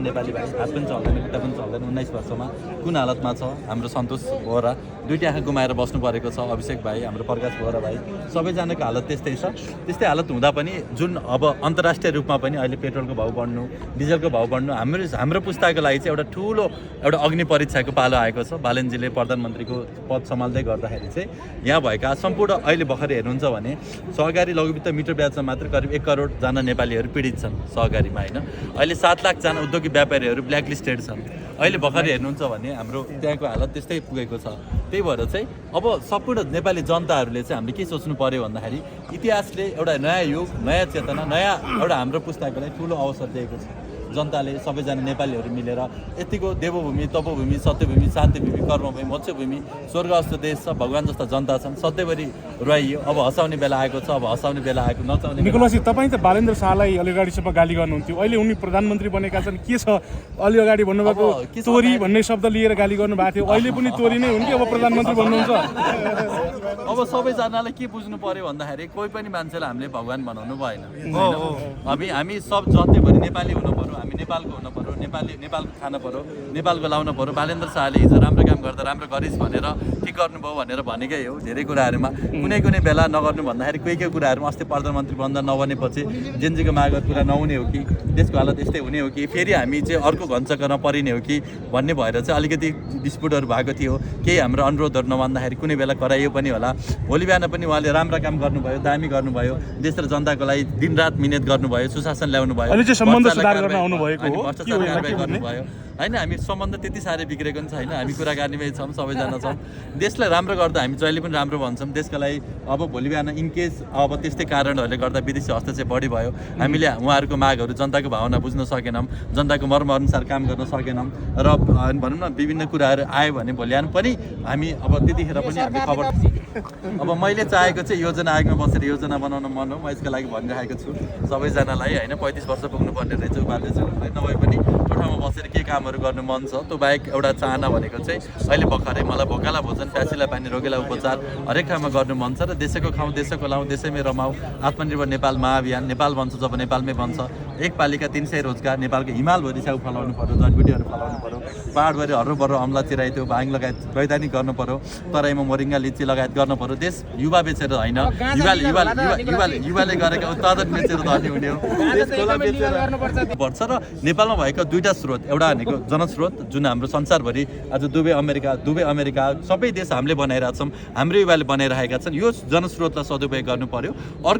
नेपाली भाइ हात पनि चल्दैन खुट्टा पनि चल्दैन 19 वर्षमा कुन हालतमा छ हाम्रो सन्तोष बोहरा दुईटा आँखा गुमाएर बस्नु परेको छ अभिषेक भाइ हाम्रो प्रकाश बोहरा भाइ सबैजनाको हालत त्यस्तै छ त्यस्तै हालत हुँदा पनि जुन अब अन्तर्राष्ट्रिय रूपमा पनि अहिले पेट्रोलको भाउ बढ्नु डिजलको भाउ बढ्नु हाम्रो पुस्ताको लागि चाहिँ एउटा अग्नि परीक्षाको पालो आएको छ बालेनजीले प्रधानमन्त्रीको पद सम्हाल्दै गर्दाखेरि चाहिँ यहाँ भएका सम्पूर्ण अहिले भर्खर हेर्नुहुन्छ भने सहकारी लघुवित्त मिटर ब्याजमा मात्र करिब 1 करोड जना नेपालीहरू पीडित छन् सहकारीमा हैन अहिले 7 लाख जना उद्योगी व्यापारीहरू ब्ल्याकलिस्टेड छन् अहिले भर्खर हेर्नुहुन्छ भने हाम्रो त्यहाँको हालत त्यस्तै पुगेको छ त्यही भएर चाहिँ अब सम्पूर्ण नेपाली जनताहरूले चाहिँ हामीले के सोच्नु पर्यो भन्दाखेरि इतिहासले एउटा नयाँ युग नयाँ चेतना नयाँ एउटा हाम्रो पुस्ताको लागि ठुलो अवसर दिएको छ जनताले सबैजना नेपालीहरू मिलेर यतिको देवभूमि तपोभूमि सत्यभूमि शान्तिभूमि कर्मभूमि मोक्षभूमि स्वर्ग जस्तो देश छ भगवान जस्ता जनता छन् सधैँभरि रहियो अब हँसाउने बेला आएको छ अब हँसाउने बेला आएको नचाउने निकोलस तपाईँ त बालेन्द्र शाहलाई अलि अगाडिसम्म गाली गर्नुहुन्थ्यो अहिले उनी प्रधानमन्त्री बनेका छन् के छ अलि अगाडि भन्नुभएको तोरी भन्ने शब्द लिएर गाली गर्नुभएको थियो अहिले पनि तोरी नै हुन् कि अब प्रधानमन्त्री बन्नुहुन्छ अब सबैजनालाई के बुझ्नु पर्यो भन्दाखेरि कोही पनि मान्छेलाई हामीले भगवान बनाउनु भएन हामी सब जतिभरि नेपाली हुनु पर्यो हामी नेपालको हुनु पर्यो नेपालको खान पर्यो नेपालको लाउन पर्यो बालेन्द्र शाहले हिजो राम्रो काम गर्दा राम्रो गरिस् भनेर के गर्नुभयो भनेर भनेकै हो धेरै कुराहरूमा कुनै बेला नगर्नु भन्दाखेरि कोही कुराहरूमा अस्ति प्रधानमन्त्री बन्दा नबनेपछि जेनजीको मागको कुरा नहुने हो कि देशको हालत यस्तै हुने हो कि फेरि हामी चाहिँ अर्को घञ्चक्करमा परिने हो कि भन्ने भएर चाहिँ अलिकति डिस्प्युटहरू भएको थियो केही हाम्रो अनुरोधहरू नमान्दाखेरि कुनै बेला कराइयो पनि होला भोलि बिहान पनि उहाँले राम्रो काम गर्नुभयो दामी गर्नुभयो देश र जनताको लागि दिनरात मिहिनेत गर्नुभयो सुशासन ल्याउनु भयो होइन हामी सम्बन्ध त्यति साह्रै बिग्रेको पनि छैन हामी कुराकानीमै छौँ सबैजना छौँ देशलाई राम्रो गर्दा हामी जहिले पनि राम्रो भन्छौँ देशको लागि अब भोलि बिहान इनकेस अब त्यस्तै कारणहरूले गर्दा विदेशी हस्तक्षेप बढी भयो हामीले उहाँहरूको मागहरू जनताको भावना बुझ्न सकेनौँ जनताको मर्म अनुसार काम गर्न सकेनौँ र भनौँ न विभिन्न कुराहरू आयो भने भोलि बिहान पनि हामी अब त्यतिखेर पनि हामी खबर अब मैले चाहेको चाहिँ योजना आयोगमा बसेर योजना बनाउन मन हो म यसको लागि भनिरहेको छु सबैजनालाई होइन 35 वर्ष पुग्नुपर्ने रहेछ उपाध्यक्ष नभए पनि ठाउँमा बसेर के कामहरू गर्नु मन छ त्यो बाहेक एउटा चाहना भनेको चाहिँ अहिले भर्खरै मलाई भोकाला भोजन प्यासीलाई पानी रोगीलाई उपचार हरेक ठाउँमा गर्नु मन छ र देशको खाउँ देशको लाउँ देशैमै रमाऊ आत्मनिर्भर नेपाल महाअभियान नेपाल बन्छ जब नेपालमै बन्छ एक पालिका 300 रोजगार नेपालको हिमालभरि च्याउ फलाउनु पर्यो जडीबुटीहरू फलाउनु पर्यो पहाडभरि हर्रोबर्रो अम्ला चिराइदियो भाङ लगायत वैधानिक गर्नु पर्यो तराईमा मोरिङ्गा लिची लगायत गर्नु पर्यो देश युवा बेचेर होइन युवाले गरेका उत्पादन बेचेर धनी हुने हो पर्छ र नेपालमा भएका दुईटा स्रोत एउटा भनेको जनस्रोत जुन हाम्रो संसारभरि आज दुबई अमेरिका सबै देश हामीले बनाइरहेका छौँ हाम्रो युवाले बनाइरहेका छन् यो जनस्रोतलाई सदुपयोग गर्नु पर्यो अर्को